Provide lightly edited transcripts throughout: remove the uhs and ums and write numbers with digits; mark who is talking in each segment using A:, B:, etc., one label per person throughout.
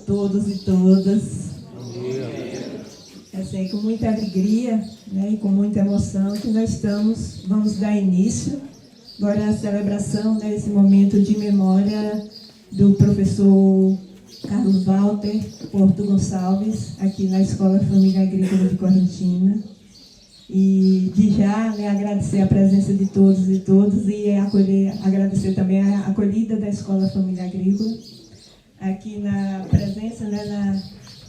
A: todos e todas. Assim, com muita alegria, né, e com muita emoção que nós vamos dar início agora à celebração, né, esse momento de memória do professor Carlos Walter Porto Gonçalves, aqui na Escola Família Agrícola de Correntina. E de já, né, agradecer a presença de todos e todas e agradecer também a acolhida da Escola Família Agrícola, aqui na presença, né,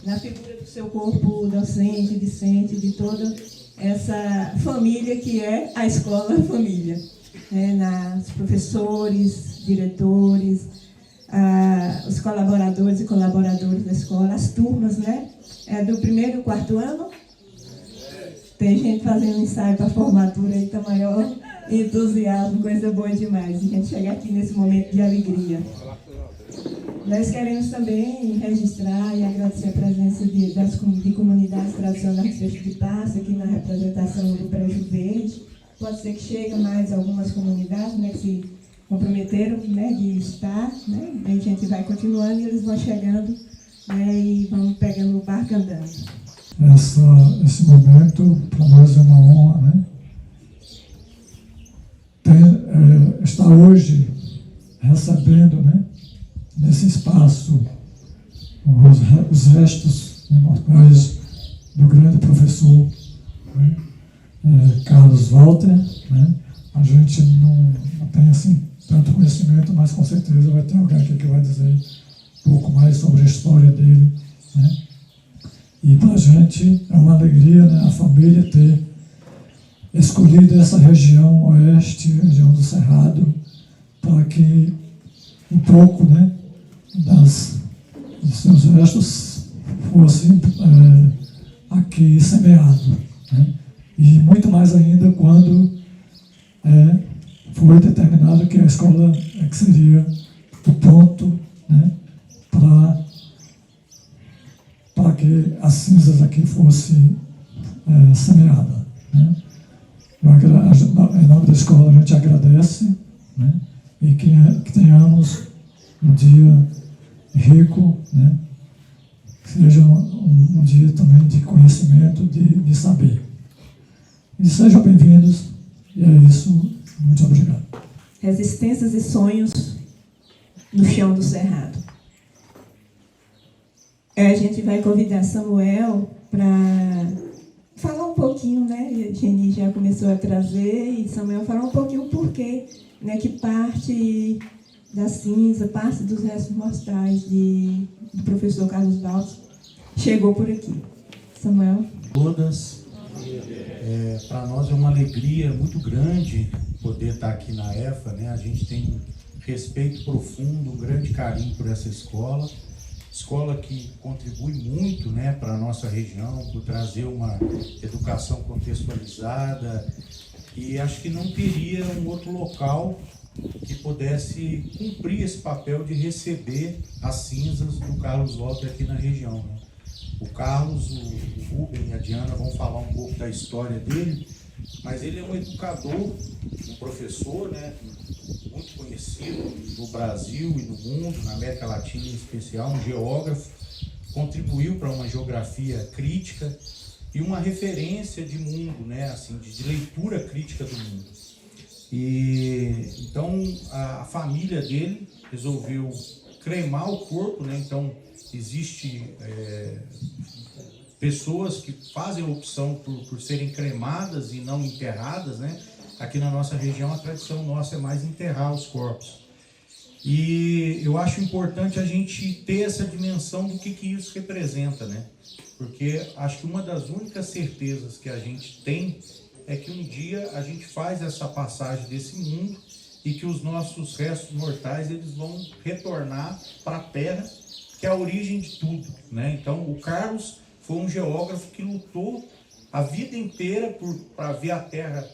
A: na figura do seu corpo docente, discente, de toda essa família que é a Escola Família. Né, os professores, diretores, os colaboradores e colaboradoras da escola, as turmas, né, do primeiro e quarto ano. Tem gente fazendo ensaio para a formatura aí, tá maior entusiasmo, coisa boa demais. A gente chegar aqui nesse momento de alegria. Nós queremos também registrar e agradecer a presença de comunidades tradicionais de Passo, aqui na representação do Prédio Verde. Pode ser que chegue mais algumas comunidades, né, que se comprometeram, né, de estar, né, a gente vai continuando e eles vão chegando, né, e vamos pegando o barco andando.
B: Esse momento para nós é uma honra, né? Estar hoje recebendo, né, nesse espaço os restos, né, mortais do grande professor, né, Carlos Walter, né? A gente não tem assim tanto conhecimento, mas com certeza vai ter alguém aqui que vai dizer um pouco mais sobre a história dele, né? E para a gente é uma alegria, né, a família ter escolhido essa região oeste, região do Cerrado, para que um pouco, né, dos seus restos fosse aqui semeado, né? E muito mais ainda quando foi determinado que a escola que seria o ponto, né, para que as cinzas aqui fossem semeadas, né? Em nome da escola a gente agradece, né, e que tenhamos um dia rico, né, que seja um dia também de conhecimento, de saber. E sejam bem-vindos, e é isso, muito obrigado.
A: Resistências e sonhos no chão do Cerrado. A gente vai convidar Samuel para falar um pouquinho, né? A Geni já começou a trazer, e Samuel falar um pouquinho o porquê, né, que parte da cinza, parte dos restos mortais do professor Carlos Walter chegou por aqui. Samuel.
C: Todas, para nós é uma alegria muito grande poder estar aqui na EFA, né? A gente tem um respeito profundo, um grande carinho por essa escola que contribui muito, né, para a nossa região, por trazer uma educação contextualizada, e acho que não teria um outro local que pudesse cumprir esse papel de receber as cinzas do Carlos Walter aqui na região, né? O Carlos, o Rubem e a Diana vão falar um pouco da história dele, mas ele é um educador, um professor, né, muito conhecido no Brasil e no mundo, na América Latina em especial, um geógrafo, contribuiu para uma geografia crítica e uma referência de mundo, né, assim, de leitura crítica do mundo. E então a família dele resolveu cremar o corpo, né? Então existe pessoas que fazem a opção por serem cremadas e não enterradas, né? Aqui na nossa região a tradição nossa é mais enterrar os corpos. E eu acho importante a gente ter essa dimensão do que isso representa, né? Porque acho que uma das únicas certezas que a gente tem é que um dia a gente faz essa passagem desse mundo e que os nossos restos mortais eles vão retornar para a Terra, que é a origem de tudo, né? Então o Carlos foi um geógrafo que lutou a vida inteira para ver a Terra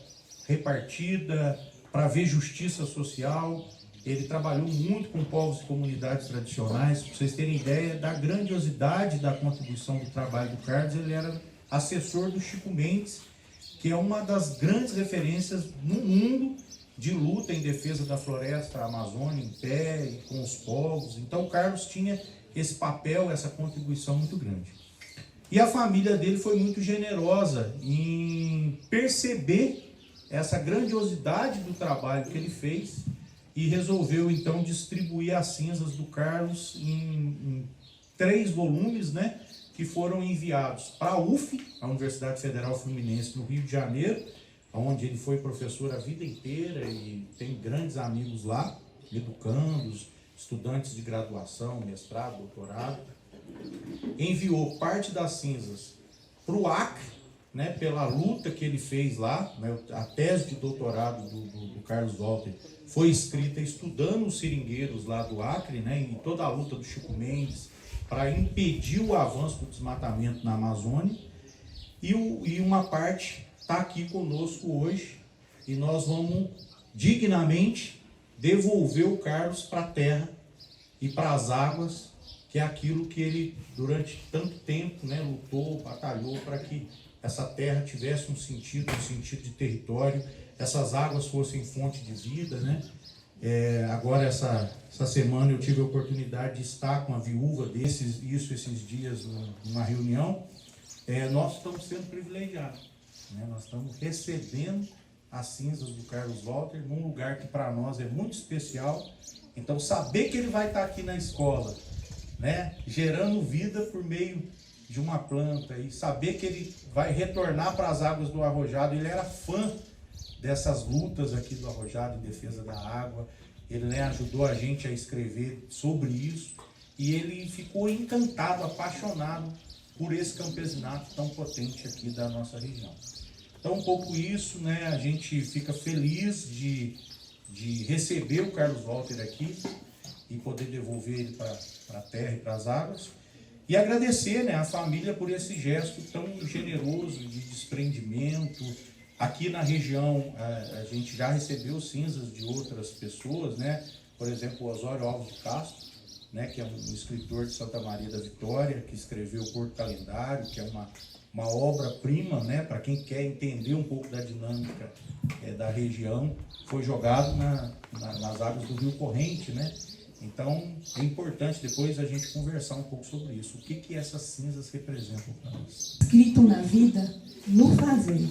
C: repartida, para ver justiça social. Ele trabalhou muito com povos e comunidades tradicionais. Para vocês terem ideia da grandiosidade da contribuição do trabalho do Carlos, ele era assessor do Chico Mendes, que é uma das grandes referências no mundo de luta em defesa da floresta amazônica em pé e com os povos. Então o Carlos tinha esse papel, essa contribuição muito grande. E a família dele foi muito generosa em perceber essa grandiosidade do trabalho que ele fez e resolveu então distribuir as cinzas do Carlos em 3 volumes, né, que foram enviados para a UF, a Universidade Federal Fluminense, no Rio de Janeiro, onde ele foi professor a vida inteira e tem grandes amigos lá, educandos, estudantes de graduação, mestrado, doutorado. Enviou parte das cinzas para o Acre, né, pela luta que ele fez lá, né, a tese de doutorado do Carlos Walter foi escrita estudando os seringueiros lá do Acre, né, em toda a luta do Chico Mendes para impedir o avanço do desmatamento na Amazônia, e uma parte está aqui conosco hoje, e nós vamos dignamente devolver o Carlos para a terra e para as águas, que é aquilo que ele, durante tanto tempo, né, lutou, batalhou para que essa terra tivesse um sentido de território, essas águas fossem fonte de vida, né? Agora, essa semana, eu tive a oportunidade de estar com a viúva esses dias numa reunião. Nós estamos sendo privilegiados, né? Nós estamos recebendo as cinzas do Carlos Walter num lugar que para nós é muito especial. Então, saber que ele vai estar aqui na escola, né, gerando vida por meio de uma planta, e saber que ele vai retornar para as águas do Arrojado. Ele era fã dessas lutas aqui do Arrojado em defesa da água. Ele, né, ajudou a gente a escrever sobre isso, e ele ficou encantado, apaixonado por esse campesinato tão potente aqui da nossa região. Então, um pouco isso, né, a gente fica feliz de receber o Carlos Walter aqui e poder devolver ele para a terra e para as águas. E agradecer, né, a família por esse gesto tão generoso de desprendimento. Aqui na região, a gente já recebeu cinzas de outras pessoas, né? Por exemplo, o Osório Alves de Castro, né, que é um escritor de Santa Maria da Vitória, que escreveu o Porto Calendário, que é uma obra-prima, né, para quem quer entender um pouco da dinâmica da região. Foi jogado nas águas do Rio Corrente, né? Então, é importante depois a gente conversar um pouco sobre isso. O que essas cinzas representam para nós?
A: Escrito na vida, no fazer.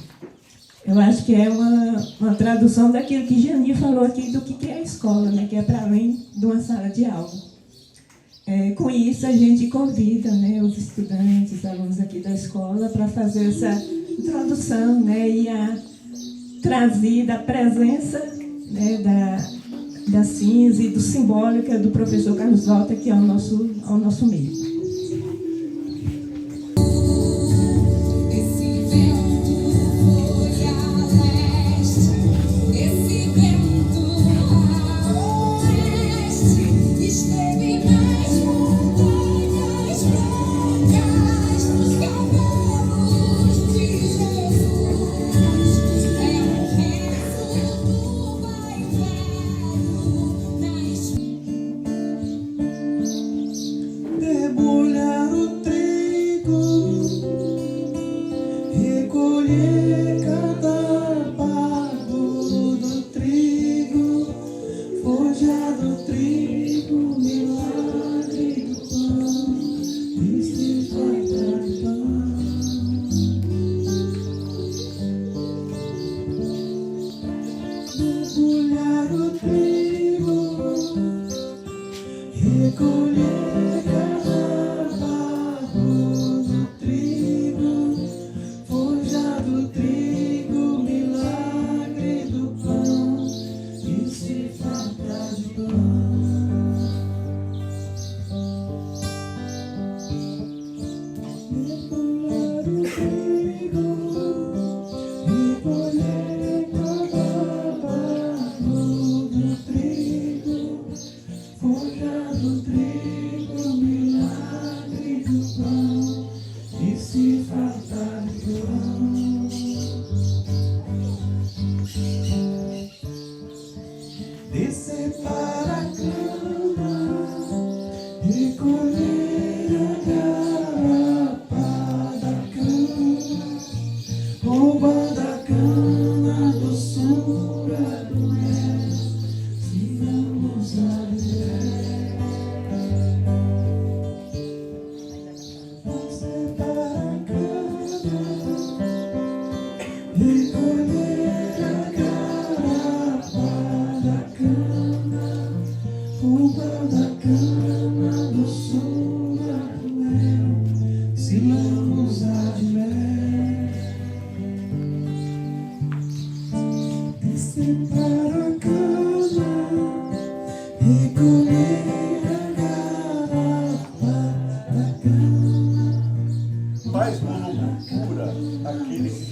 A: Eu acho que é uma tradução daquilo que Jani falou aqui, do que é a escola, né? Que é para além de uma sala de aula. Com isso, a gente convida, né, os estudantes, os alunos aqui da escola para fazer essa introdução, né, e a trazida a presença, né, da cinza e do simbólica do professor Carlos Walter, que é ao nosso meio.
D: Debut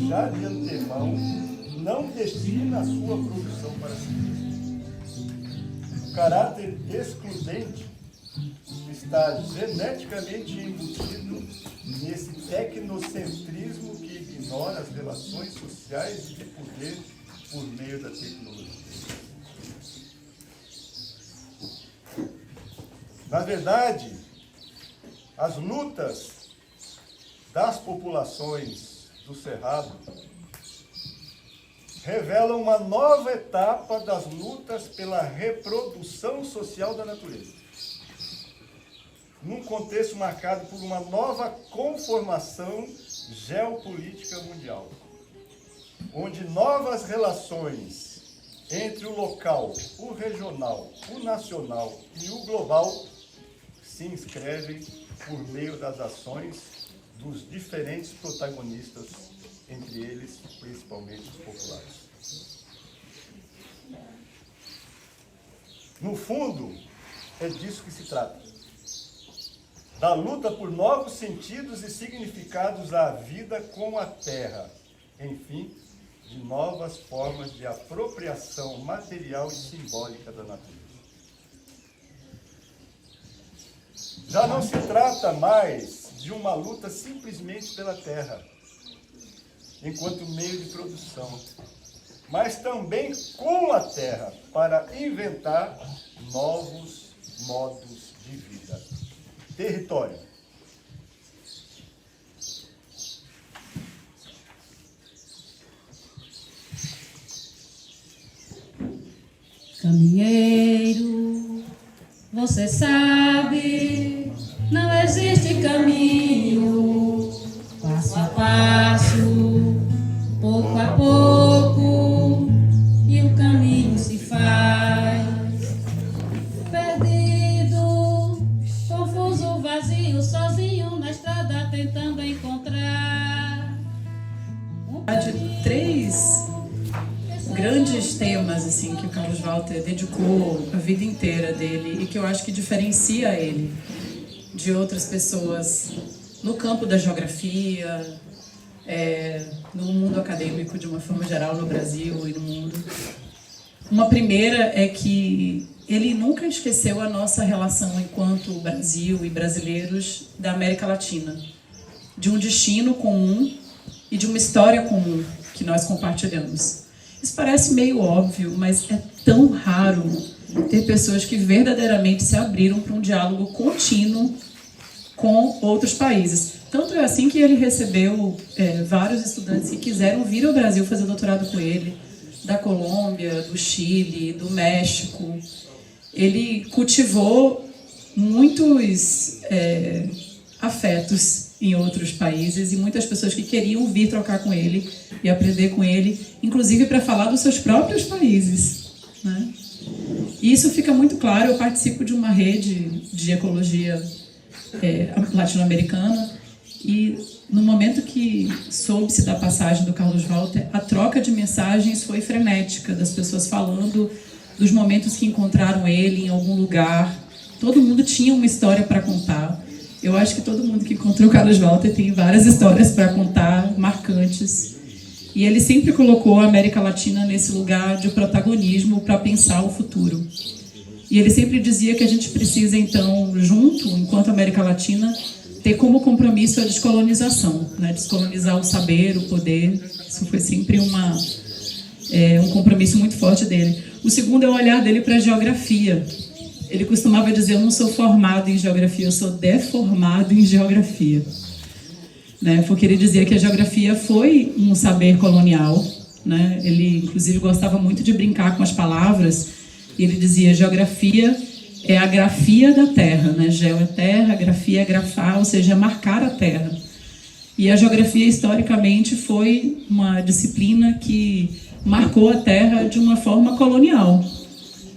D: já de antemão não destina a sua produção para si mesmo. O caráter excludente está geneticamente embutido nesse tecnocentrismo que ignora as relações sociais e de poder por meio da tecnologia. Na verdade, as lutas das populações do Cerrado revelam uma nova etapa das lutas pela reprodução social da natureza, num contexto marcado por uma nova conformação geopolítica mundial, onde novas relações entre o local, o regional, o nacional e o global se inscrevem por meio das ações dos diferentes protagonistas, entre eles, principalmente os populares. No fundo, é disso que se trata. Da luta por novos sentidos e significados à vida com a terra, enfim, de novas formas de apropriação material e simbólica da natureza. Já não se trata mais de uma luta simplesmente pela terra, enquanto meio de produção, mas também com a terra, para inventar novos modos de vida. Território.
E: Caminheiro, você sabe, não existe caminho, passo a passo, pouco a pouco, e o caminho se faz. Perdido, confuso, vazio, sozinho na estrada tentando encontrar.
F: Três grandes temas assim que o Carlos Walter dedicou a vida inteira dele e que eu acho que diferencia ele de outras pessoas no campo da geografia, no mundo acadêmico de uma forma geral, no Brasil e no mundo. Uma primeira é que ele nunca esqueceu a nossa relação enquanto Brasil e brasileiros da América Latina, de um destino comum e de uma história comum que nós compartilhamos. Isso parece meio óbvio, mas é tão raro ter pessoas que verdadeiramente se abriram para um diálogo contínuo com outros países. Tanto é assim que ele recebeu vários estudantes que quiseram vir ao Brasil fazer doutorado com ele, da Colômbia, do Chile, do México. Ele cultivou muitos afetos em outros países e muitas pessoas que queriam vir trocar com ele e aprender com ele, inclusive para falar dos seus próprios países, né? E isso fica muito claro. Eu participo de uma rede de ecologia latino-americana e no momento que soube-se da passagem do Carlos Walter, a troca de mensagens foi frenética, das pessoas falando dos momentos que encontraram ele em algum lugar. Todo mundo tinha uma história para contar. Eu acho que todo mundo que encontrou o Carlos Walter tem várias histórias para contar, marcantes. E ele sempre colocou a América Latina nesse lugar de protagonismo para pensar o futuro. E ele sempre dizia que a gente precisa, então, junto, enquanto América Latina, ter como compromisso a descolonização, né? Descolonizar o saber, o poder. Isso foi sempre um compromisso muito forte dele. O segundo é o olhar dele para a geografia. Ele costumava dizer: eu não sou formado em geografia, eu sou deformado em geografia. Né? Porque ele dizia que a geografia foi um saber colonial, né? Ele, inclusive, gostava muito de brincar com as palavras. E ele dizia: geografia é a grafia da terra, né? Geo é terra, grafia é grafar, ou seja, é marcar a terra. E a geografia, historicamente, foi uma disciplina que marcou a terra de uma forma colonial,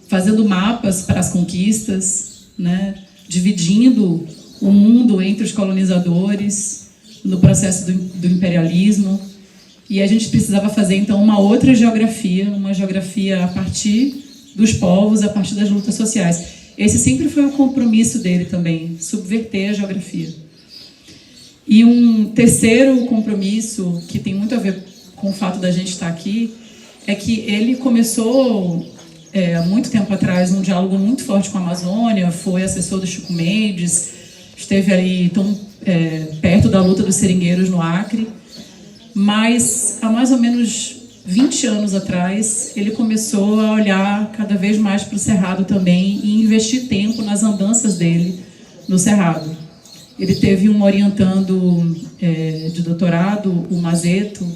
F: fazendo mapas para as conquistas, né? Dividindo o mundo entre os colonizadores no processo do imperialismo. E a gente precisava fazer, então, uma outra geografia, uma geografia a partir dos povos, a partir das lutas sociais. Esse sempre foi o compromisso dele também, subverter a geografia. E um terceiro compromisso, que tem muito a ver com o fato da gente estar aqui é que ele começou há muito tempo atrás um diálogo muito forte com a Amazônia, foi assessor do Chico Mendes, esteve ali perto da luta dos seringueiros no Acre, mas há mais ou menos 20 anos atrás ele começou a olhar cada vez mais para o Cerrado também e investir tempo nas andanças dele no Cerrado. Ele teve um orientando de doutorado, o Mazeto,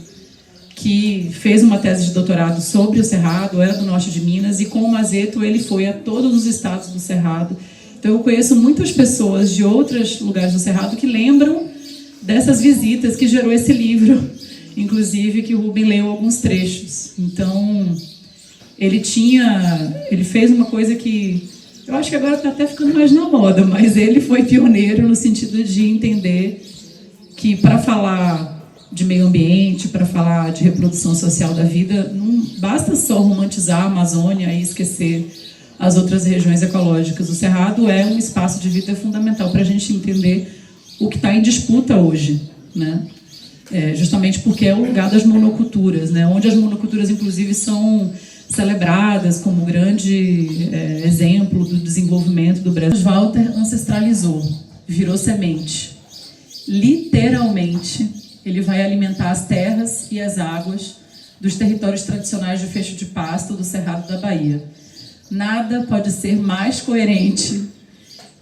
F: que fez uma tese de doutorado sobre o Cerrado, era do norte de Minas, e com o Mazeto ele foi a todos os estados do Cerrado. Então eu conheço muitas pessoas de outros lugares do Cerrado que lembram dessas visitas que gerou esse livro, inclusive que o Rubem leu alguns trechos. Então ele fez uma coisa que eu acho que agora está até ficando mais na moda, mas ele foi pioneiro no sentido de entender que para falar de meio ambiente, para falar de reprodução social da vida, não basta só romantizar a Amazônia e esquecer as outras regiões ecológicas. O Cerrado é um espaço de vida fundamental para a gente entender o que está em disputa hoje, né? Justamente porque é o lugar das monoculturas, né? Onde as monoculturas, inclusive, são celebradas como grande exemplo do desenvolvimento do Brasil. Walter ancestralizou, virou semente. Literalmente, ele vai alimentar as terras e as águas dos territórios tradicionais de fecho de pasto do Cerrado da Bahia. Nada pode ser mais coerente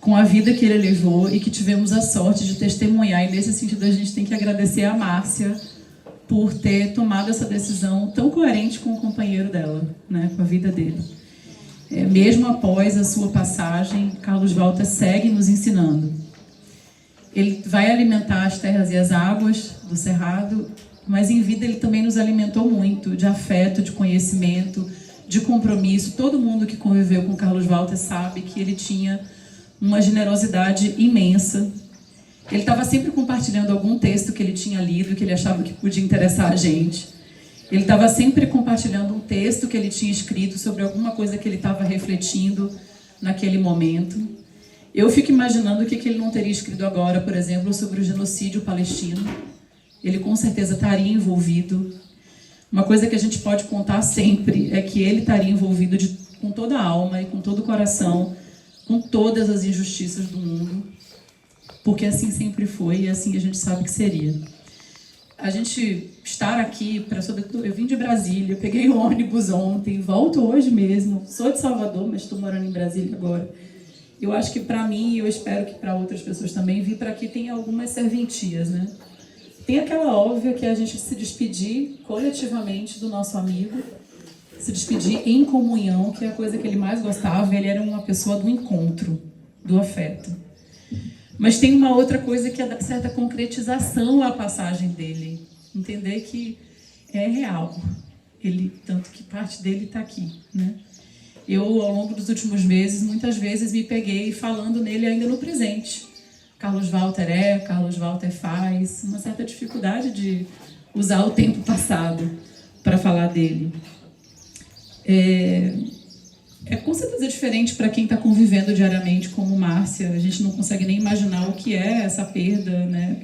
F: com a vida que ele levou e que tivemos a sorte de testemunhar. E nesse sentido a gente tem que agradecer a Márcia por ter tomado essa decisão tão coerente com o companheiro dela, né, com a vida dele. Mesmo após a sua passagem, Carlos Walter segue nos ensinando. Ele vai alimentar as terras e as águas do Cerrado, mas em vida ele também nos alimentou muito de afeto, de conhecimento, de compromisso. Todo mundo que conviveu com Carlos Walter sabe que ele tinha uma generosidade imensa. Ele estava sempre compartilhando algum texto que ele tinha lido, que ele achava que podia interessar a gente. Ele estava sempre compartilhando um texto que ele tinha escrito sobre alguma coisa que ele estava refletindo naquele momento. Eu fico imaginando o que ele não teria escrito agora, por exemplo, sobre o genocídio palestino. Ele com certeza estaria envolvido. Uma coisa que a gente pode contar sempre é que ele estaria envolvido com toda a alma e com todo o coração, com todas as injustiças do mundo, porque assim sempre foi e assim a gente sabe que seria. A gente estar aqui, eu vim de Brasília, peguei o ônibus ontem, volto hoje mesmo, sou de Salvador, mas estou morando em Brasília agora. Eu acho que para mim, e eu espero que para outras pessoas também, vir para aqui tem algumas serventias, né? Tem aquela óbvia que é a gente se despedir coletivamente do nosso amigo, se despedir em comunhão, que é a coisa que ele mais gostava. Ele era uma pessoa do encontro, do afeto. Mas tem uma outra coisa que é da certa concretização à passagem dele. Entender que é real. Tanto que parte dele está aqui, né? Eu, ao longo dos últimos meses, muitas vezes me peguei falando nele ainda no presente. Carlos Walter Carlos Walter faz. Uma certa dificuldade de usar o tempo passado para falar dele. É com certeza diferente para quem está convivendo diariamente como Márcia. A gente não consegue nem imaginar o que é essa perda, né?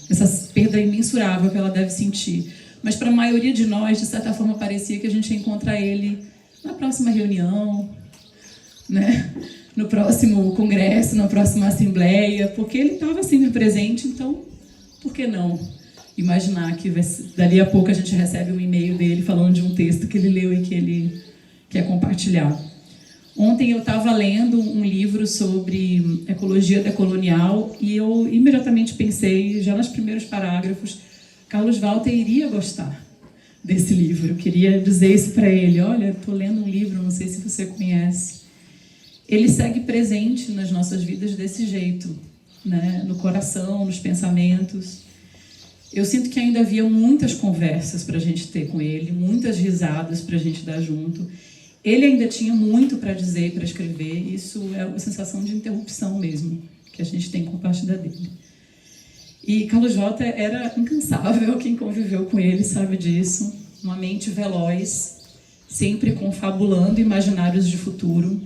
F: Essa perda imensurável que ela deve sentir. Mas para a maioria de nós, de certa forma, parecia que a gente ia encontrar ele na próxima reunião, né? No próximo congresso, na próxima assembleia, porque ele estava sempre presente. Então, por que não imaginar que dali a pouco a gente recebe um e-mail dele falando de um texto que ele leu e que ele quer compartilhar. Ontem eu estava lendo um livro sobre ecologia decolonial e eu imediatamente pensei, já nos primeiros parágrafos, Carlos Walter iria gostar desse livro. Eu queria dizer isso para ele. Olha, estou lendo um livro, não sei se você conhece. Ele segue presente nas nossas vidas desse jeito, né? No coração, nos pensamentos. Eu sinto que ainda havia muitas conversas para a gente ter com ele, muitas risadas para a gente dar junto. Ele ainda tinha muito para dizer e para escrever. Isso é uma sensação de interrupção mesmo, que a gente tem com parte dele. E Carlos Walter era incansável, quem conviveu com ele sabe disso. Uma mente veloz, sempre confabulando imaginários de futuro.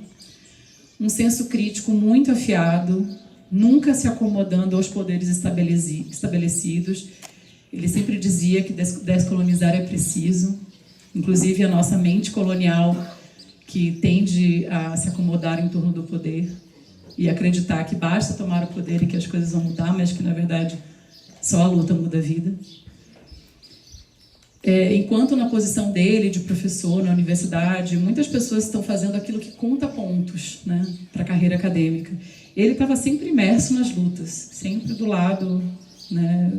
F: Um senso crítico muito afiado, nunca se acomodando aos poderes estabelecidos. Ele sempre dizia que descolonizar é preciso, inclusive a nossa mente colonial, que tende a se acomodar em torno do poder e acreditar que basta tomar o poder e que as coisas vão mudar, mas que, na verdade, só a luta muda a vida. Enquanto na posição dele, de professor na universidade, muitas pessoas estão fazendo aquilo que conta pontos, né, para a carreira acadêmica. Ele estava sempre imerso nas lutas, sempre do lado, né,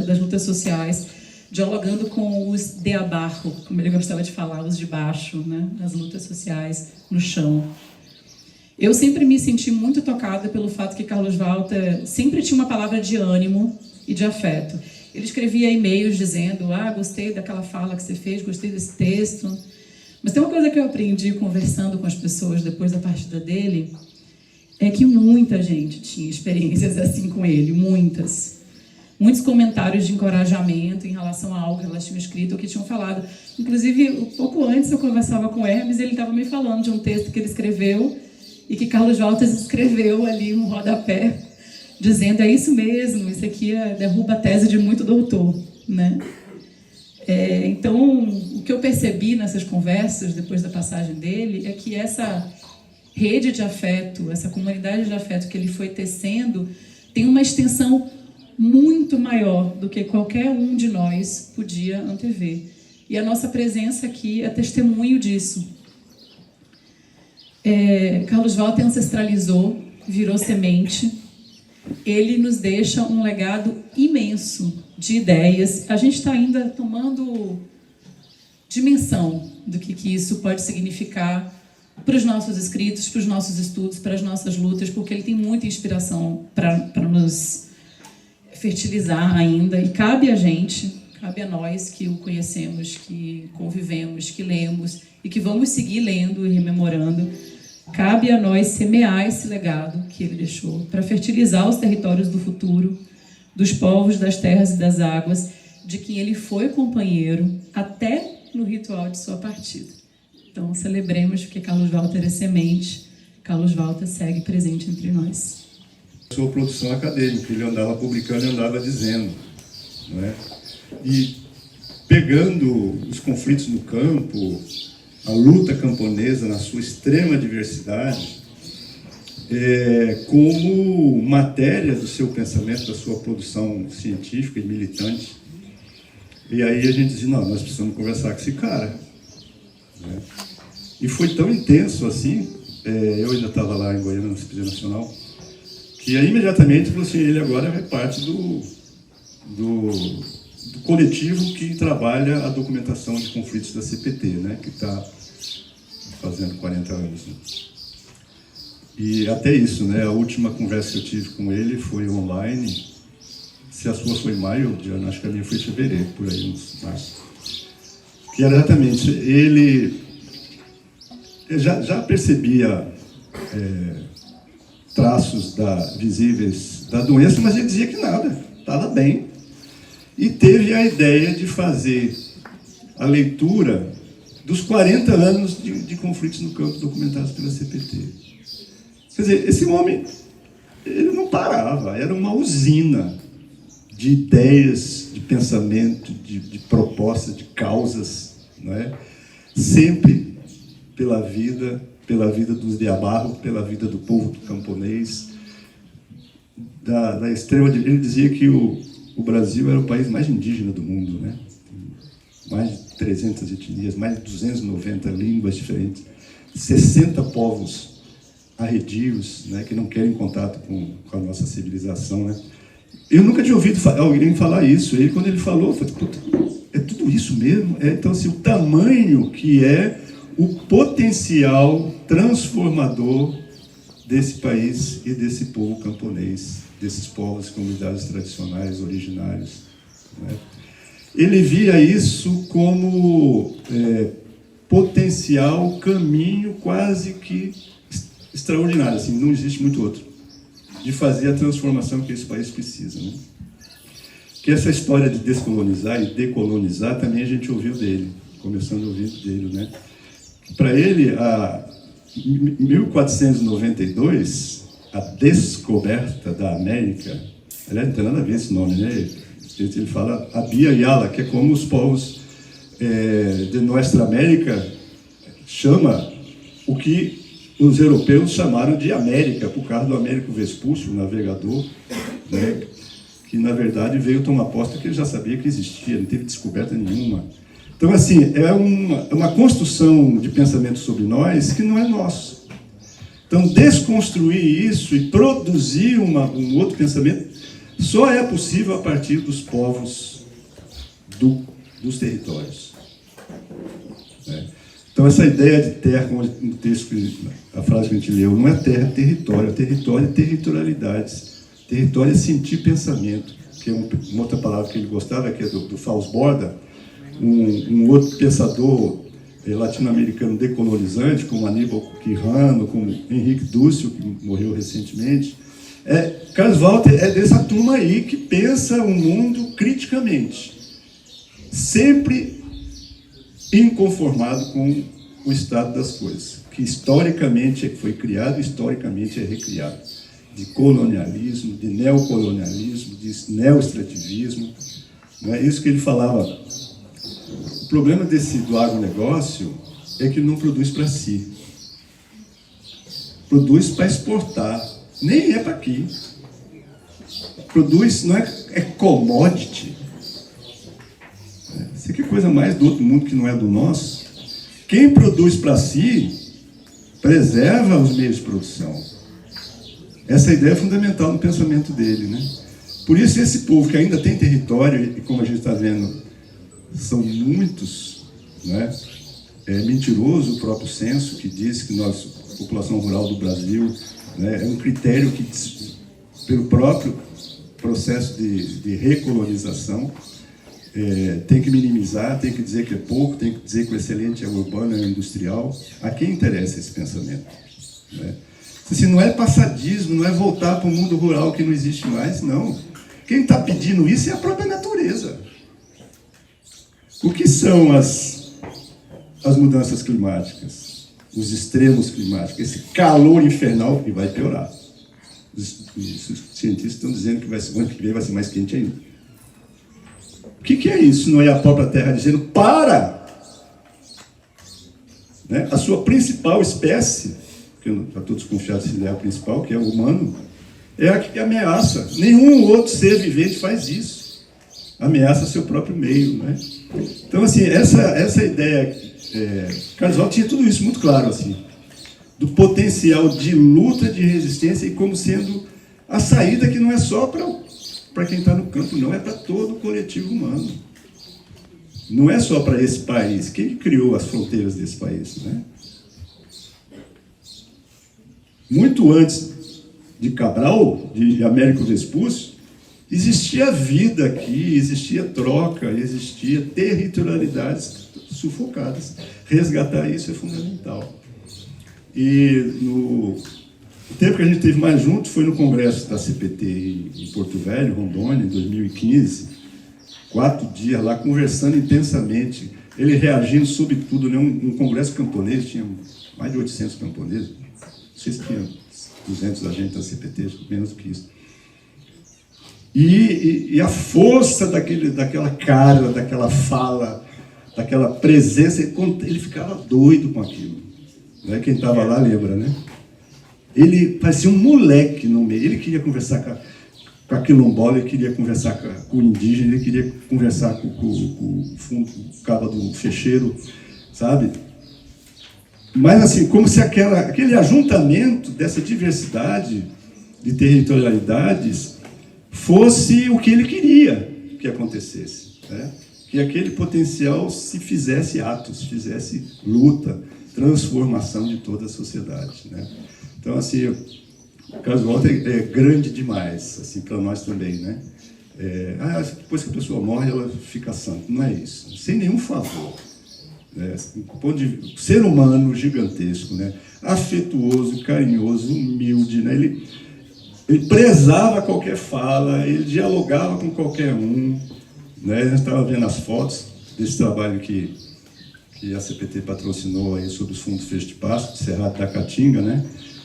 F: das lutas sociais, dialogando com os de abaixo, como ele gostava de falar, os de baixo, né, nas lutas sociais, no chão. Eu sempre me senti muito tocada pelo fato que Carlos Walter sempre tinha uma palavra de ânimo e de afeto. Ele escrevia e-mails dizendo: gostei daquela fala que você fez, gostei desse texto. Mas tem uma coisa que eu aprendi conversando com as pessoas depois da partida dele, é que muita gente tinha experiências assim com ele, muitas. Muitos comentários de encorajamento em relação a algo que elas tinham escrito ou que tinham falado. Inclusive, um pouco antes eu conversava com o Hermes e ele estava me falando de um texto que ele escreveu e que Carlos Walter escreveu ali um rodapé, dizendo: é isso mesmo, isso aqui derruba a tese de muito doutor, né? Então, o que eu percebi nessas conversas, depois da passagem dele, é que essa rede de afeto, essa comunidade de afeto que ele foi tecendo, tem uma extensão muito maior do que qualquer um de nós podia antever. E a nossa presença aqui é testemunho disso. Carlos Walter ancestralizou, virou semente. Ele nos deixa um legado imenso de ideias. A gente está ainda tomando dimensão do que isso pode significar para os nossos escritos, para os nossos estudos, para as nossas lutas, porque ele tem muita inspiração para nos fertilizar ainda. E cabe a gente, cabe a nós que o conhecemos, que convivemos, que lemos e que vamos seguir lendo e rememorando, cabe a nós semear esse legado que ele deixou para fertilizar os territórios do futuro, dos povos, das terras e das águas, de quem ele foi companheiro até no ritual de sua partida. Então, celebremos que Carlos Walter é semente, Carlos Walter segue presente entre nós.
D: Sua produção acadêmica, ele andava publicando e andava dizendo, não é? E pegando os conflitos no campo, a luta camponesa na sua extrema diversidade, como matéria do seu pensamento, da sua produção científica e militante. E aí a gente dizia: não, nós precisamos conversar com esse cara, né? E foi tão intenso assim, eu ainda estava lá em Goiânia, no CPZ Nacional, que aí imediatamente falou assim: ele agora é parte do coletivo que trabalha a documentação de conflitos da CPT, né, que está fazendo 40 anos. Né? E até isso, né, a última conversa que eu tive com ele foi online. Se a sua foi em maio, acho que a minha foi em fevereiro, por aí, uns março. Que era exatamente, ele já percebia traços visíveis da doença, mas ele dizia que nada, estava bem. E teve a ideia de fazer a leitura dos 40 anos de conflitos no campo documentados pela CPT. Quer dizer, esse homem, ele não parava, era uma usina de ideias, de pensamento, de propostas, de causas, não é? Sempre pela vida dos de abaixo, pela vida do povo camponês, da extrema. Ele dizia que o Brasil era o país mais indígena do mundo, né? Mais de 300 etnias, mais de 290 línguas diferentes, 60 povos arredios, né, que não querem contato com a nossa civilização, né? Eu nunca tinha ouvido alguém falar isso. E quando ele falou, eu falei: é tudo isso mesmo? Então, assim, o tamanho que é o potencial transformador desse país e desse povo camponês, desses povos e comunidades tradicionais, originários, né? Ele via isso como potencial caminho quase que extraordinário, assim, não existe muito outro, de fazer a transformação que esse país precisa, né? Que essa história de descolonizar e decolonizar também a gente ouviu dele, começando a ouvir dele, né? Para ele, em 1492, a descoberta da América, aliás, não tem nada a ver esse nome, né?
G: Ele fala Abya Yala, que é como os povos de Nuestra América chama o que os europeus chamaram de América, por causa do Américo Vespúcio, o navegador, né, que na verdade veio tomar posse que ele já sabia que existia, não teve descoberta nenhuma. Então, assim, é uma construção de pensamento sobre nós que não é nosso. Então, desconstruir isso e produzir um outro pensamento só é possível a partir dos povos dos territórios. Então, essa ideia de terra, como no texto, a frase que a gente leu, não é terra, é território. Território é territorialidades. Território é sentir pensamento, que é uma outra palavra que ele gostava, que é do Fausto-Borda, um outro pensador latino-americano decolonizante, como Aníbal Quijano, como Henrique Dussel, que morreu recentemente. Carlos Walter é dessa turma aí que pensa o mundo criticamente, sempre inconformado com o estado das coisas, que historicamente foi criado, historicamente é recriado, de colonialismo, de neocolonialismo, de neoextrativismo. Não é isso que ele falava. O problema do agronegócio é que não produz para si, produz para exportar, nem é para aqui. Produz, não é commodity. Isso aqui é coisa mais do outro mundo que não é do nosso. Quem produz para si, preserva os meios de produção. Essa ideia é fundamental no pensamento dele, né? Por isso, esse povo que ainda tem território, e como a gente está vendo, são muitos, né? É mentiroso o próprio censo, que diz que nós, população rural do Brasil, né, é um critério que, pelo próprio processo de recolonização, tem que minimizar, tem que dizer que é pouco, tem que dizer que o excelente é urbano, é industrial. A quem interessa esse pensamento? Né? Se não é passadismo, não é voltar para o mundo rural que não existe mais, não. Quem está pedindo isso é a própria natureza. O que são as mudanças climáticas? Os extremos climáticos, esse calor infernal que vai piorar. Os cientistas estão dizendo que o ano que vem vai ser mais quente ainda. O que é isso? Não é a própria Terra dizendo, para! Né? A sua principal espécie, que eu já estou desconfiado se ele é a principal, que é o humano, é a que ameaça. Nenhum outro ser vivente faz isso. Ameaça seu próprio meio. Né? Então, assim, essa ideia... Carlos Walter tinha tudo isso muito claro, assim, do potencial de luta, de resistência, e como sendo a saída que não é só para quem está no campo, não, é para todo o coletivo humano. Não é só para esse país. Quem criou as fronteiras desse país? Né? Muito antes de Cabral, de Américo Vespúcio, existia vida aqui, existia troca, existia territorialidades sufocadas. Resgatar isso é fundamental. E o tempo que a gente teve mais junto foi no congresso da CPT em Porto Velho, Rondônia, em 2015. 4 dias lá, conversando intensamente. Ele reagindo sobre tudo, né? Um congresso camponês, tinha mais de 800 camponeses. Não sei se tinha 200 agentes da CPT, menos do que isso. E a força daquela cara, daquela fala, daquela presença, ele ficava doido com aquilo. Né? Quem estava lá lembra, né? Ele parecia um moleque no meio. Ele queria conversar com a quilombola, ele queria conversar com o indígena, ele queria conversar com o cabo do fecheiro, sabe? Mas assim, como se aquele ajuntamento dessa diversidade de territorialidades fosse o que ele queria que acontecesse, né? Que aquele potencial se fizesse atos, fizesse luta, transformação de toda a sociedade, né? Então, assim, o Carlos Walter é grande demais, assim, para nós também, né? Depois que a pessoa morre, ela fica santa. Não é isso, sem nenhum favor. Ser humano gigantesco, né? Afetuoso, carinhoso, humilde, né? Ele prezava qualquer fala, ele dialogava com qualquer um, né? A gente estava vendo as fotos desse trabalho que a CPT patrocinou aí sobre os fundos Fecho de Pasto, de Cerrado da Caatinga, né?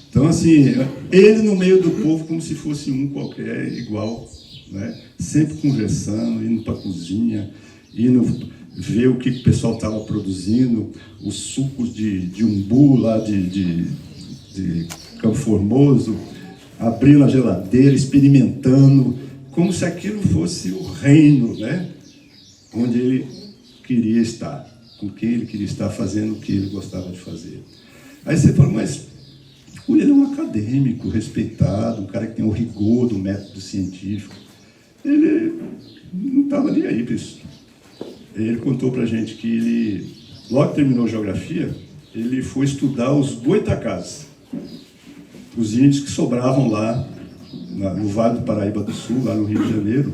G: Então, assim, ele no meio do povo como se fosse um qualquer, igual, né? Sempre conversando, indo para a cozinha, indo ver o que o pessoal estava produzindo, os sucos de umbu lá de Campo Formoso, abrindo a geladeira, experimentando, como se aquilo fosse o reino, né? Onde ele queria estar, com quem ele queria estar, fazendo o que ele gostava de fazer. Aí você fala, mas ele é um acadêmico respeitado, um cara que tem o rigor do método científico. Ele não estava nem aí para isso. Ele contou para a gente que ele, logo que terminou geografia, ele foi estudar os goitacás, os índios que sobravam lá no Vale do Paraíba do Sul, lá no Rio de Janeiro.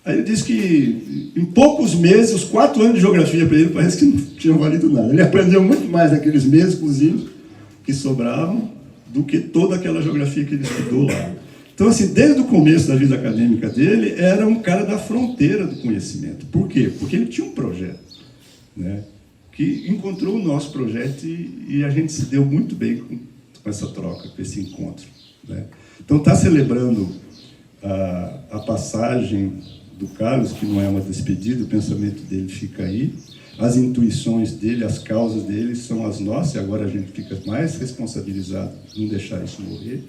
G: Aí ele disse que em poucos meses, os 4 anos de geografia para ele parece que não tinham valido nada. Ele aprendeu muito mais naqueles meses com os índios que sobravam do que toda aquela geografia que ele estudou lá. Então, assim, desde o começo da vida acadêmica dele, era um cara da fronteira do conhecimento. Por quê? Porque ele tinha um projeto, né, que encontrou o nosso projeto e a gente se deu muito bem com essa troca, com esse encontro, né? Então, está celebrando a passagem do Carlos, que não é uma despedida, o pensamento dele fica aí, as intuições dele, as causas dele são as nossas, e agora a gente fica mais responsabilizado em não deixar isso morrer,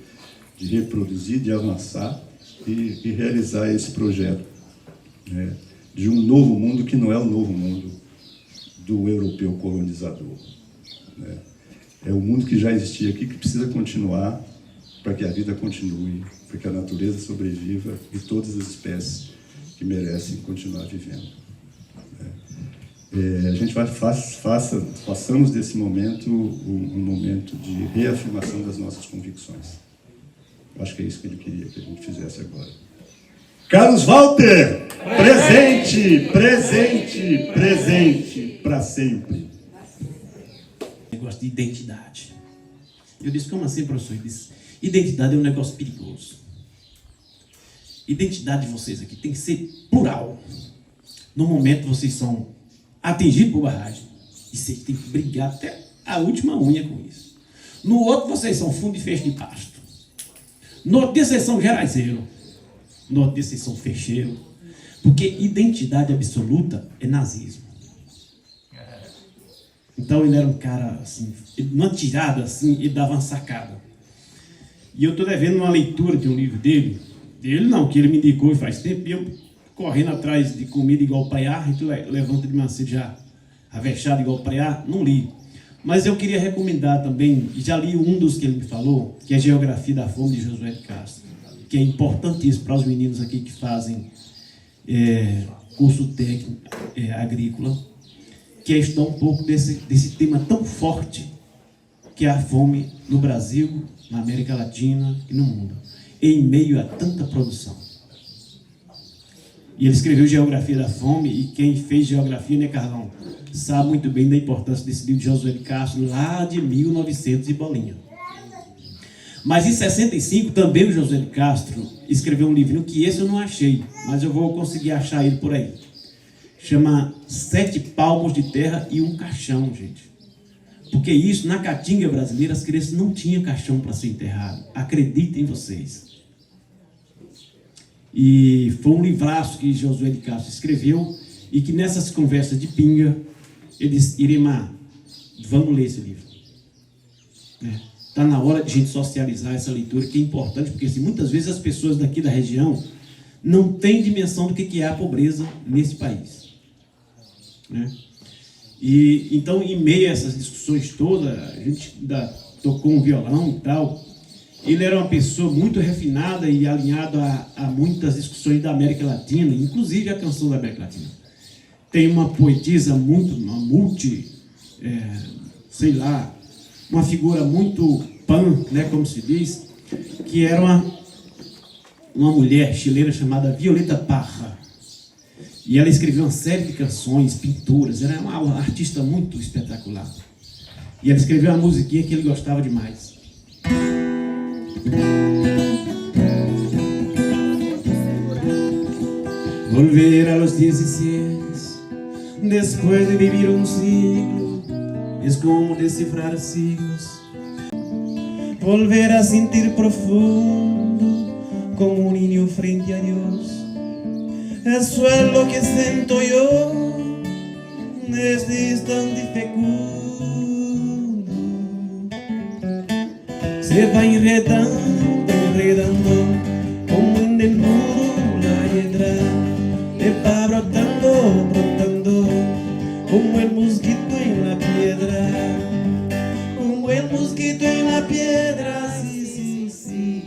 G: de reproduzir, de avançar e realizar esse projeto, né, de um novo mundo que não é o novo mundo do europeu colonizador, né? É o mundo que já existia aqui, que precisa continuar para que a vida continue, para que a natureza sobreviva e todas as espécies que merecem continuar vivendo, né? A gente façamos desse momento um momento de reafirmação das nossas convicções. Acho que é isso que ele queria que a gente fizesse agora. Carlos Walter, presente, presente, presente, para sempre.
H: Negócio de identidade. Eu disse, como assim, professor? Ele disse, identidade é um negócio perigoso. Identidade de vocês aqui tem que ser plural. No momento vocês são atingidos por barragem e vocês têm que brigar até a última unha com isso. No outro vocês são fundo e fecho de pasto. No outro dia vocês são geraizeiro. No outro dia vocês são fecheiro. Porque identidade absoluta é nazismo. Então ele era um cara assim, numa tirada assim, ele dava uma sacada. E eu estou devendo uma leitura de um livro dele não, que ele me indicou faz tempo, e eu correndo atrás de comida igual o Paiá, e tu levanta de manhã cedo já avexado igual o Paiá, não li. Mas eu queria recomendar também, já li um dos que ele me falou, que é Geografia da Fome, de Josué de Castro, que é importantíssimo para os meninos aqui que fazem curso técnico agrícola, que é estudar um pouco desse tema tão forte que é a fome no Brasil, na América Latina e no mundo, em meio a tanta produção. E ele escreveu Geografia da Fome, e quem fez geografia, né, Carlão, sabe muito bem da importância desse livro de Josué de Castro, lá de 1900 e bolinha. Mas em 65, também o Josué de Castro escreveu um livrinho que esse eu não achei, mas eu vou conseguir achar ele por aí. Chama 7 palmos de terra e um caixão, gente. Porque isso, na caatinga brasileira, as crianças não tinham caixão para ser enterrado. Acreditem vocês. E foi um livraço que Josué de Castro escreveu, e que nessas conversas de pinga, ele disse, Iremar, vamos ler esse livro. Está na hora de a gente socializar essa leitura, que é importante, porque assim, muitas vezes as pessoas daqui da região não têm dimensão do que é a pobreza nesse país, né? E então, em meio a essas discussões todas, a gente ainda tocou um violão e tal. Ele era uma pessoa muito refinada e alinhada a muitas discussões da América Latina, inclusive a canção da América Latina. Tem uma poetisa uma figura muito pan, né, como se diz, que era uma mulher chilena chamada Violeta Parra. E ela escreveu uma série de canções, pinturas, era uma artista muito espetacular. E ela escreveu uma musiquinha que ele gostava demais. Volver a los 16, después de vivir un siglo, es como descifrar siglos. Volver a sentir profundo como un niño frente a Dios. Eso es lo que siento yo desde instante fecundo. Se va enredando, enredando, como en el muro la hiedra. Le va brotando, brotando, como el mosquito en la piedra. Como el mosquito en la piedra, sí, sí, sí.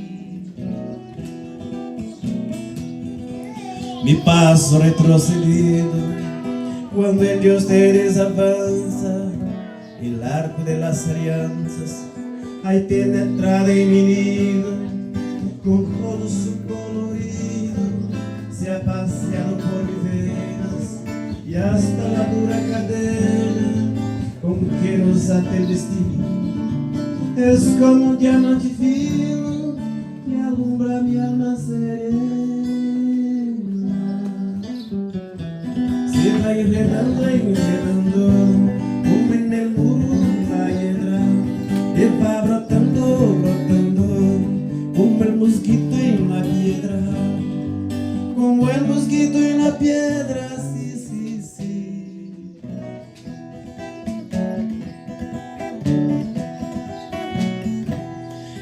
H: Mi paso retrocedido, cuando el Dios te desavanza, el arco de las alianzas, hay penetrado en mi nido, con todo su colorido, se ha paseado por mis venas, y hasta la dura cadena, con que nos ata el destino, es como un diamante fino, que alumbra mi alma serena. Se va enredando, enredando, como en el muro la hiedra. Le va brotando, brotando, como el mosquito en la piedra. Como el mosquito en la piedra, sí, sí, sí.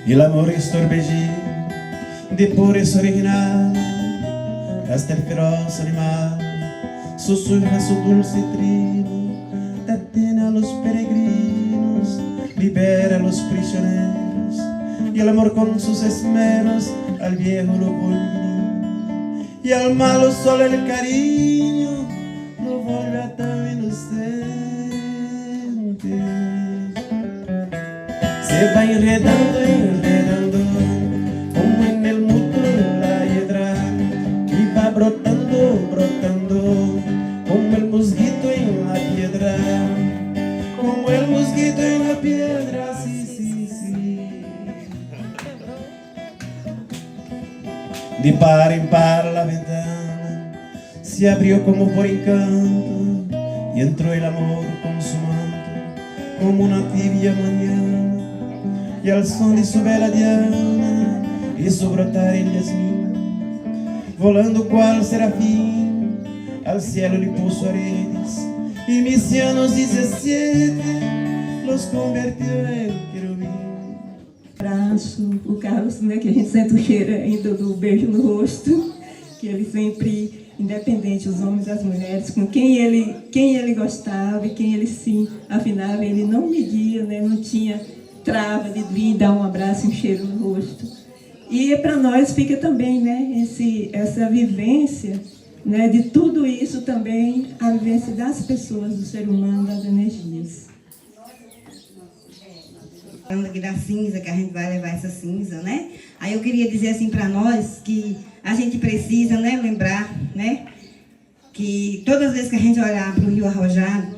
H: El amor es torbellino de pureza original, hasta el feroz animal susurra su dulce trino, detén a los peregrinos, libera a los prisioneros, y el amor con sus esmeros al viejo lo vuelve, y al malo solo el cariño lo vuelve a tan inocente. Se va enredando, enredando, como en el mundo la hiedra, y va brotando, brotando, como el mosquito en la piedra, como el mosquito en la piedra, sí, sí, sí. De par en par la ventana se abrió como por encanto, y entró el amor con su manto, como una tibia mañana, y al son de su vela diana hizo brotar el jazmín, volando cual serafín, al cielo le puso redes, y mis años 17 los convirtió en querubim.
A: Abraço, o Carlos, né, que a gente sente o cheiro ainda do beijo no rosto, que ele sempre, independente, os homens e as mulheres, com quem ele gostava e quem ele se afinava, ele não media, né, não tinha trava de vir dar um abraço e um cheiro no rosto. E para nós fica também, né, essa vivência, né, de tudo isso também, a vivência das pessoas, do ser humano, das energias.
I: Falando aqui da cinza, que a gente vai levar essa cinza, né? Aí eu queria dizer assim para nós que a gente precisa, né, lembrar, né, que todas as vezes que a gente olhar para o Rio Arrojado,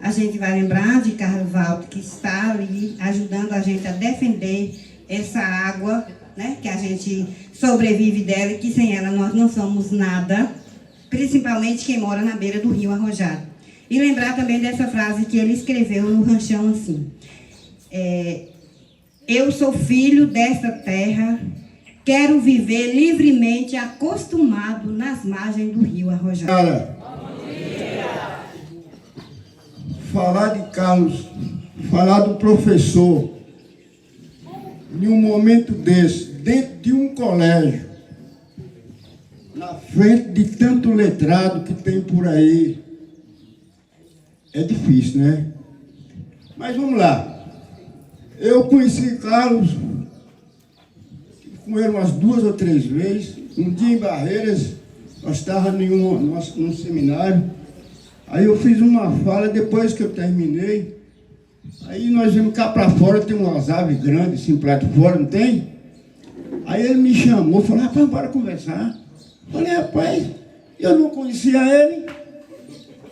I: a gente vai lembrar de Carlos Walter, que está ali ajudando a gente a defender essa água, né, que a gente sobrevive dela e que sem ela nós não somos nada, principalmente quem mora na beira do Rio Arrojado. E lembrar também dessa frase que ele escreveu no ranchão assim: eu sou filho desta terra, quero viver livremente acostumado nas margens do Rio Arrojado.
J: Cara, falar de Carlos, falar do professor, em um momento desse, dentro de um colégio, na frente de tanto letrado que tem por aí, é difícil, né? Mas vamos lá. Eu conheci Carlos, com ele umas 2 ou 3 vezes. Um dia em Barreiras, nós estávamos num seminário. Aí eu fiz uma fala, depois que eu terminei, aí nós vimos cá para fora, tem umas aves grandes, assim, para fora, não tem? Aí ele me chamou, falou: rapaz, bora conversar. Falei: rapaz, eu não conhecia ele.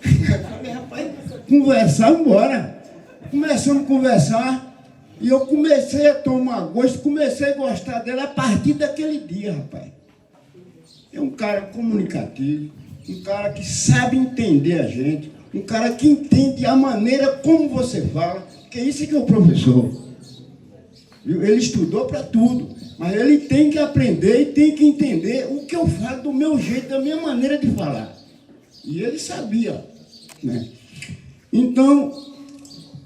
J: Falei: rapaz, conversar, embora. Começamos a conversar, e eu comecei a tomar gosto, comecei a gostar dele a partir daquele dia, rapaz. É um cara comunicativo, um cara que sabe entender a gente, um cara que entende a maneira como você fala, que isso que é o professor. Ele estudou para tudo. Mas ele tem que aprender e tem que entender o que eu falo do meu jeito, da minha maneira de falar. E ele sabia, né? Então,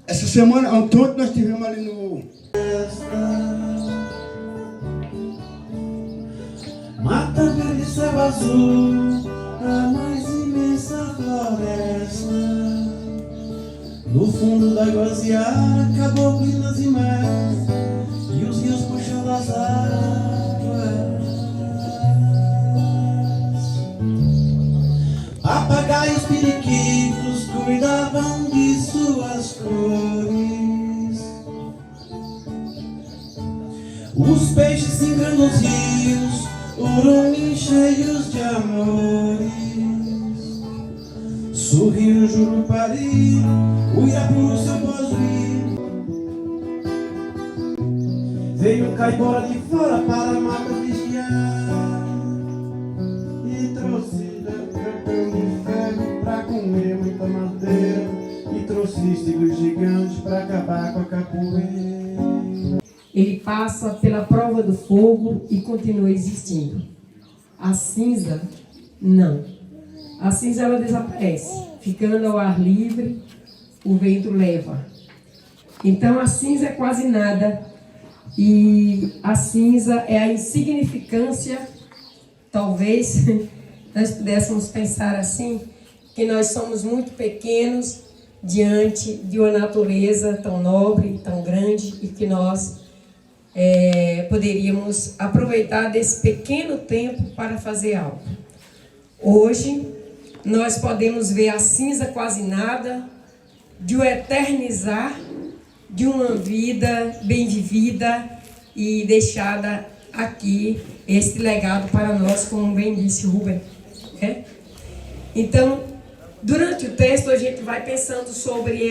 J: essa semana, ontem nós tivemos ali no...
K: Mata verde, céu azul, a mais imensa floresta. No fundo da Guaziara, caboclinas e mar, e os rios puxando as águas. Papagaios periquitos cuidavam de suas cores. Os peixes singram nos rios, urumins cheios de amores. Sorriu o Jurupari, o Irapuru, seu Bozuí. Veio um caipora de fora para a mata vigiar e trouxe cantão de ferro para comer muita madeira, e trouxe estigos gigantes para acabar com a capoeira.
L: Ele passa pela prova do fogo e continua existindo. A cinza, não. A cinza, ela desaparece, ficando ao ar livre, o vento leva. Então, a cinza é quase nada, e a cinza é a insignificância, talvez nós pudéssemos pensar assim, que nós somos muito pequenos diante de uma natureza tão nobre, tão grande, e que nós poderíamos aproveitar desse pequeno tempo para fazer algo. Hoje, nós podemos ver a cinza quase nada, de o eternizar de uma vida bem vivida e deixada aqui, este legado para nós, como bem disse Rubem. Então, durante o texto, a gente vai pensando sobre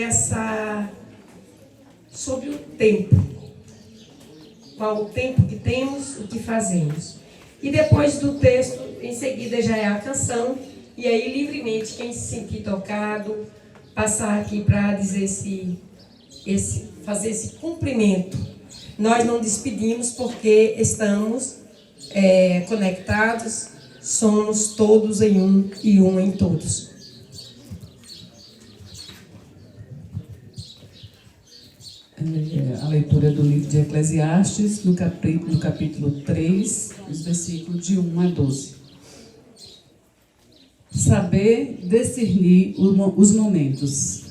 L: o tempo. Qual o tempo que temos, o que fazemos. E depois do texto, em seguida já é a canção, e aí livremente quem se sentir tocado, passar aqui para dizer fazer esse cumprimento. Nós não despedimos porque estamos conectados, somos todos em um e um em todos.
F: A leitura do livro de Eclesiastes, no capítulo 3, os versículos de 1 a 12. Saber discernir os momentos.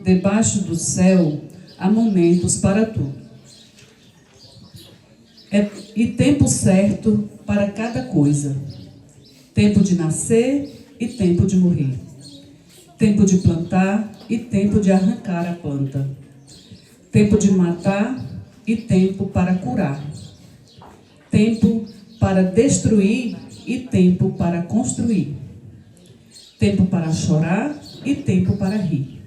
F: Debaixo do céu há momentos para tudo. E tempo certo para cada coisa. Tempo de nascer e tempo de morrer. Tempo de plantar e tempo de arrancar a planta. Tempo de matar e tempo para curar. Tempo para destruir e tempo para construir. Tempo para chorar e tempo para rir.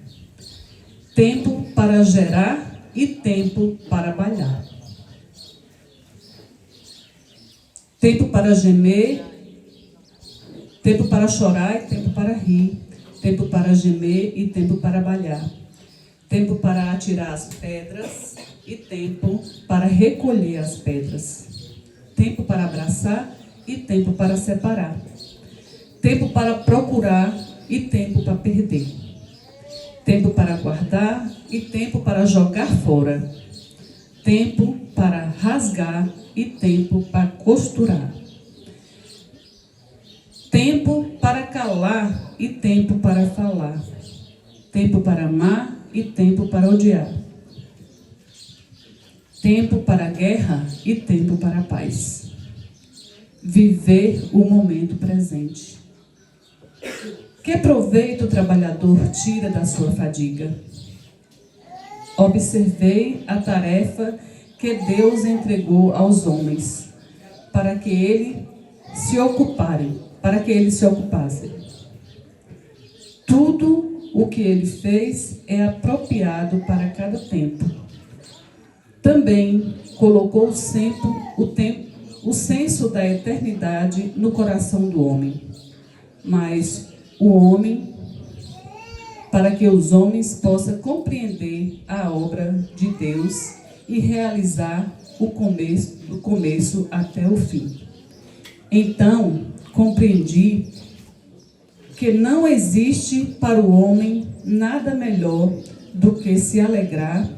F: Tempo para gerar e tempo para balhar. Tempo para gemer, tempo para chorar e tempo para rir. Tempo para gemer e tempo para balhar. Tempo para atirar as pedras e tempo para recolher as pedras. Tempo para abraçar e tempo para separar. Tempo para procurar e tempo para perder. Tempo para guardar e tempo para jogar fora. Tempo para rasgar e tempo para costurar. Tempo para calar e tempo para falar. Tempo para amar e tempo para odiar. Tempo para a guerra e tempo para a paz. Viver o momento presente. Que proveito o trabalhador tira da sua fadiga? Observei a tarefa que Deus entregou aos homens, para que eles se ocupassem. Tudo o que ele fez é apropriado para cada tempo. Também colocou sempre o senso da eternidade no coração do homem. Mas o homem, para que os homens possam compreender a obra de Deus e realizar do começo até o fim. Então, compreendi que não existe para o homem nada melhor do que se alegrar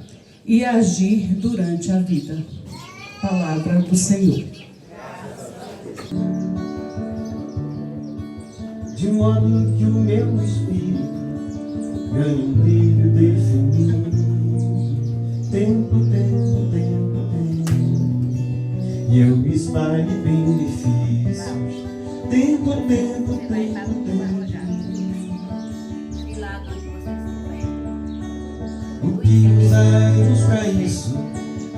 F: e agir durante a vida. Palavra do Senhor.
K: De modo que o meu espírito ganhe um brilho definido. Tempo, tempo, tempo, tempo, e eu espalhe benefícios. Tempo, tempo, tempo, tempo. O que usarmos para isso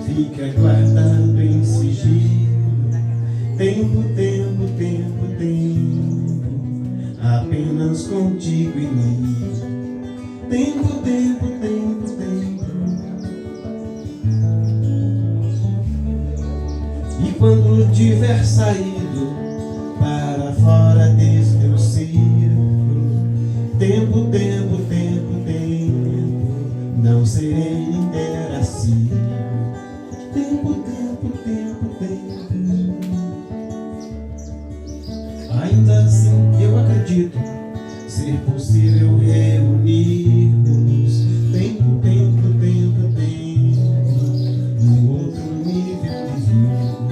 K: fica guardado em sigilo. Tempo, tempo, tempo, tempo, apenas contigo e mim. Tempo, tempo, tempo, tempo. E quando tiver saído para fora desse teu círculo, tempo, tempo, tempo, tempo, não serei interacível. Tempo, tempo, tempo, tempo. Ainda assim eu acredito ser possível reunirmos tempo, tempo, tempo, tempo, num outro nível de vínculo.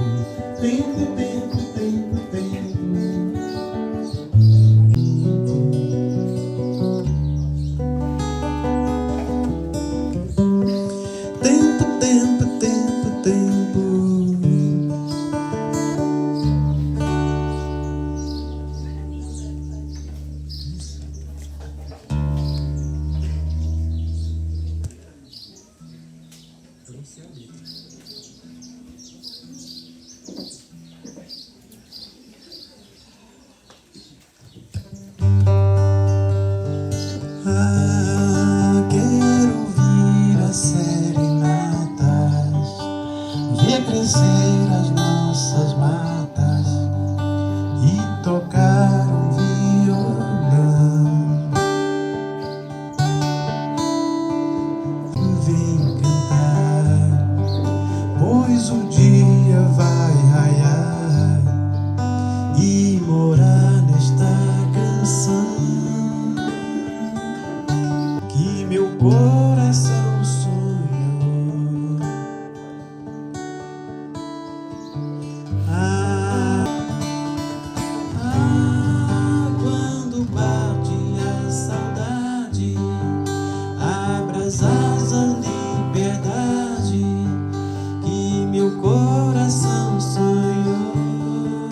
K: Tempo, tempo, tempo, tempo. Tempo, tempo, tempo, tempo. Quero ouvir as serenatas, ver crescer as nossas matas e tocar um violão. Vem cantar, pois o dia vai raiar e morar nesta canção que meu coração sonhou. Quando bate a saudade, abra as asas de liberdade que meu coração sonhou.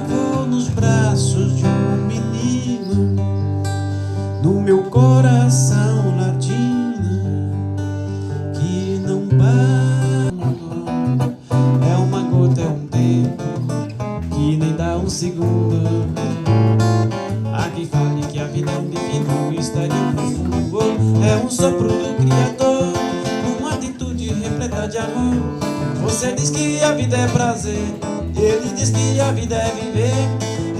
K: Vou nos braços de um menino, no meu coração latino, que não para. É uma gota, é um tempo, que nem dá um segundo. Há quem fale que a vida é um divino mistério profundo. É um sopro do Criador, numa atitude repleta de amor. Você diz que a vida é prazer, ele diz que a vida é viver.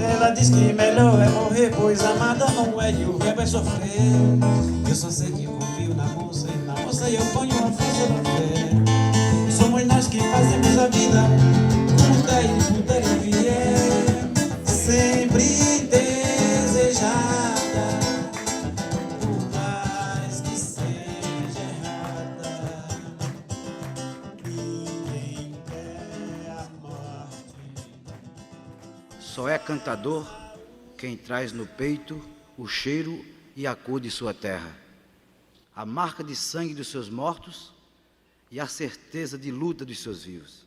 K: Ela diz que melhor é morrer, pois amada não é e o verbo é sofrer. Eu só sei que confio na moça e na moça eu ponho a força da fé. Somos nós que fazemos a vida, puta e puta e vier, sempre desejada, por mais que seja errada. Ninguém quer a morte.
M: Só é cantador quem traz no peito o cheiro e a cor de sua terra, a marca de sangue dos seus mortos e a certeza de luta dos seus vivos.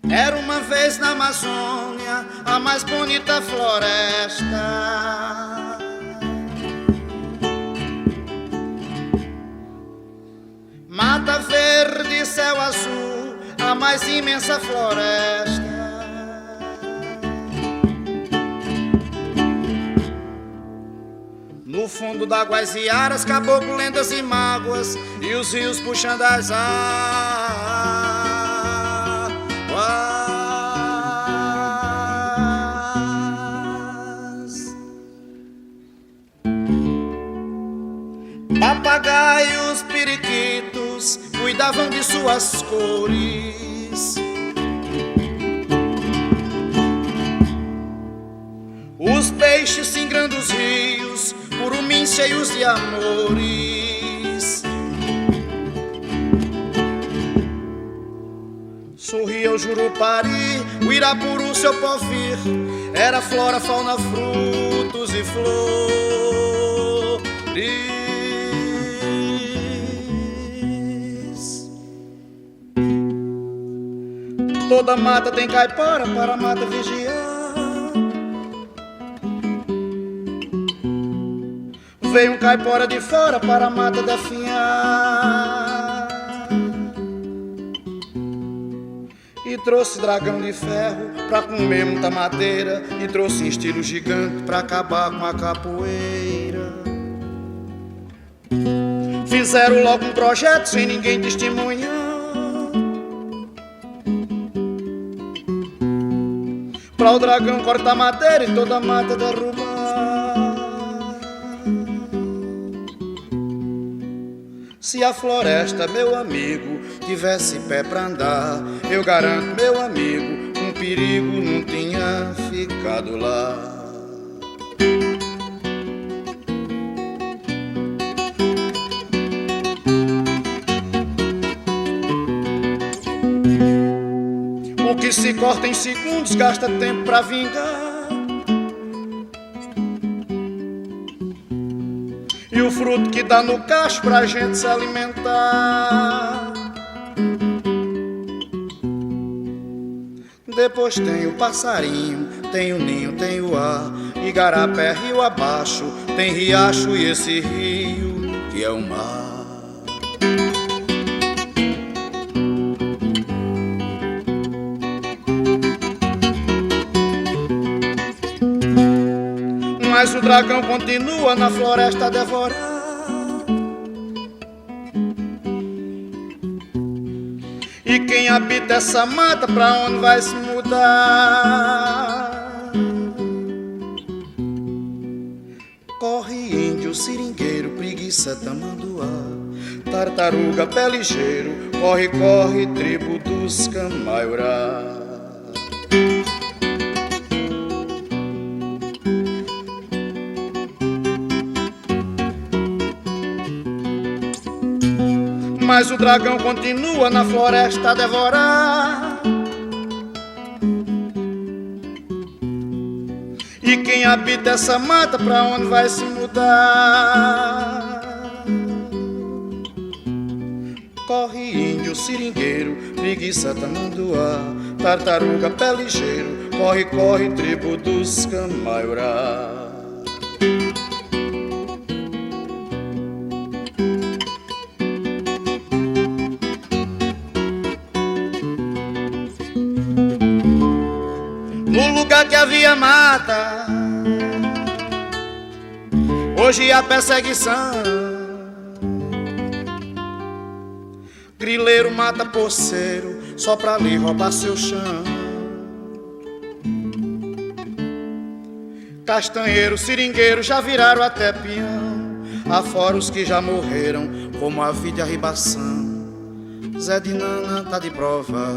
N: Era uma vez na Amazônia a mais bonita floresta. verde, céu azul, a mais imensa floresta. No fundo d'águas e aras, caboclo, lendas e mágoas, e os rios puxando as águas. Papagaios, periquitos cuidavam de suas cores. Os peixes singrando os rios, curumins cheios de amores. Sorria o Jurupari, o Irapuru, seu povir. Era flora, fauna, frutos e flores. Toda mata tem caipora para a mata vigiar. Veio um caipora de fora para a mata definhar e trouxe dragão de ferro pra comer muita madeira, e trouxe estilo gigante pra acabar com a capoeira. Fizeram logo um projeto sem ninguém testemunhar, pra o dragão cortar madeira e toda a mata derrubar. Se a floresta, meu amigo, tivesse pé pra andar, eu garanto, meu amigo, um perigo não tinha ficado lá. O que se corta em segundos gasta tempo pra vingar. E o fruto que dá no cacho pra gente se alimentar. Depois tem o passarinho, tem o ninho, tem o ar. Igarapé, rio abaixo, tem riacho e esse rio que é o mar. Mas o dragão continua na floresta a devorar. E quem habita essa mata, pra onde vai se mudar? Corre índio, seringueiro, preguiça, tamanduá, tartaruga, pé ligeiro, corre, corre, tribo dos Camaiurá. Mas o dragão continua na floresta a devorar. E quem habita essa mata, pra onde vai se mudar? Corre índio, seringueiro, preguiça, tamanduá, tartaruga, pé ligeiro, corre, corre, tribo dos Camaiurá. No lugar que havia mata, hoje há perseguição. Grileiro mata poceiro só pra lhe roubar seu chão. Castanheiro, seringueiro já viraram até peão, afora os que já morreram, como a vida e a ribação. Zé de Nana tá de prova,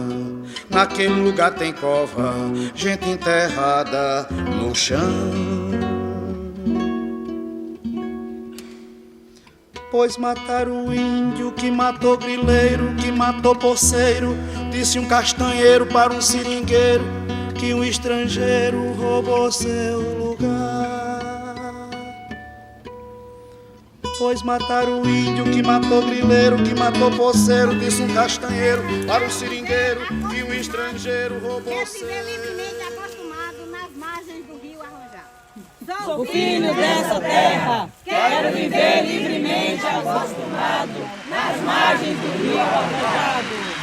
N: naquele lugar tem cova, gente enterrada no chão. Pois mataram o índio que matou grileiro, que matou poceiro. Disse um castanheiro para um seringueiro que um estrangeiro roubou seu lugar. Pois mataram o índio que matou grileiro, que matou poceiro. Disse um castanheiro para um seringueiro que um estrangeiro roubou seu lugar.
O: Nas margens do rio Arranjá.
P: Sou filho dessa terra, quero viver livremente. acostumado nas margens do rio Alvejado.